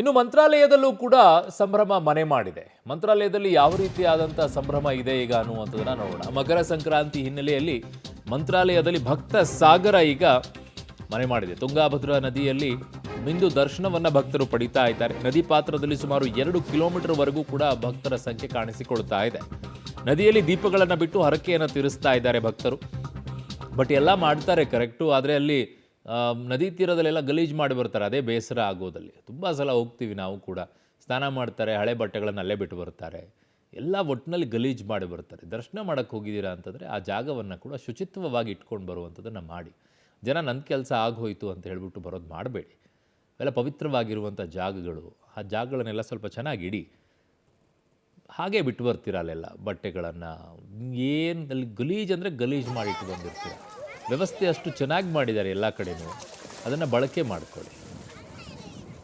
ಇನ್ನು ಮಂತ್ರಾಲಯದಲ್ಲೂ ಕೂಡ ಸಂಭ್ರಮ ಮನೆ ಮಾಡಿದೆ. ಮಂತ್ರಾಲಯದಲ್ಲಿ ಯಾವ ರೀತಿಯಾದಂಥ ಸಂಭ್ರಮ ಇದೆ ಈಗ ಅನ್ನುವಂಥದ್ದನ್ನ ನೋಡೋಣ. ಮಕರ ಸಂಕ್ರಾಂತಿ ಹಿನ್ನೆಲೆಯಲ್ಲಿ ಮಂತ್ರಾಲಯದಲ್ಲಿ ಭಕ್ತ ಸಾಗರ ಈಗ ಮನೆ ಮಾಡಿದೆ. ತುಂಗಾಭದ್ರಾ ನದಿಯಲ್ಲಿ ಮಿಂದು ದರ್ಶನವನ್ನ ಭಕ್ತರು ಪಡಿತಾ ಇದ್ದಾರೆ. ನದಿ ಪಾತ್ರದಲ್ಲಿ ಸುಮಾರು 2 ಕಿಲೋಮೀಟರ್ವರೆಗೂ ಕೂಡ ಭಕ್ತರ ಸಂಖ್ಯೆ ಕಾಣಿಸಿಕೊಳ್ತಾ ಇದೆ. ನದಿಯಲ್ಲಿ ದೀಪಗಳನ್ನು ಬಿಟ್ಟು ಹರಕೆಯನ್ನು ತೀರಿಸ್ತಾ ಇದ್ದಾರೆ ಭಕ್ತರು. ಬಟ್ ಎಲ್ಲ ಮಾಡ್ತಾರೆ ಕರೆಕ್ಟು, ಆದರೆ ಅಲ್ಲಿ ನದಿ ತೀರದಲ್ಲೆಲ್ಲ ಗಲೀಜು ಮಾಡಿ ಬರ್ತಾರೆ. ಅದೇ ಬೇಸರ ಆಗೋದಲ್ಲಿ. ತುಂಬ ಸಲ ಹೋಗ್ತೀವಿ ನಾವು ಕೂಡ, ಸ್ನಾನ ಮಾಡ್ತಾರೆ, ಹಳೆ ಬಟ್ಟೆಗಳನ್ನು ಅಲ್ಲೇ ಬಿಟ್ಟು ಬರ್ತಾರೆ, ಎಲ್ಲ ಒಟ್ಟಿನಲ್ಲಿ ಗಲೀಜು ಮಾಡಿ ಬರ್ತಾರೆ. ದರ್ಶನ ಮಾಡೋಕ್ಕೆ ಹೋಗಿದ್ದೀರಾ ಅಂತಂದರೆ ಆ ಜಾಗವನ್ನು ಕೂಡ ಶುಚಿತ್ವವಾಗಿ ಇಟ್ಕೊಂಡು ಬರುವಂಥದ್ದನ್ನು ಮಾಡಿ. ಜನ ನನ್ನ ಕೆಲಸ ಆಗೋಯ್ತು ಅಂತ ಹೇಳ್ಬಿಟ್ಟು ಬರೋದು ಮಾಡಬೇಡಿ. ಅವೆಲ್ಲ ಪವಿತ್ರವಾಗಿರುವಂಥ ಜಾಗಗಳು, ಆ ಜಾಗಗಳನ್ನೆಲ್ಲ ಸ್ವಲ್ಪ ಚೆನ್ನಾಗಿ ಇಡಿ. ಹಾಗೆ ಬಿಟ್ಟು ಬರ್ತೀರ ಅಲ್ಲೆಲ್ಲ ಬಟ್ಟೆಗಳನ್ನು. ಏನು ಅಲ್ಲಿ ಗಲೀಜು ಅಂದರೆ ಗಲೀಜು ಮಾಡಿಟ್ಟು ಬಂದಿರ್ತೀರ. ವ್ಯವಸ್ಥೆ ಅಷ್ಟು ಚೆನ್ನಾಗಿ ಮಾಡಿದ್ದಾರೆ ಎಲ್ಲ ಕಡೆಯೂ, ಅದನ್ನು ಬಳಕೆ ಮಾಡ್ಕೊಳ್ಳಿ.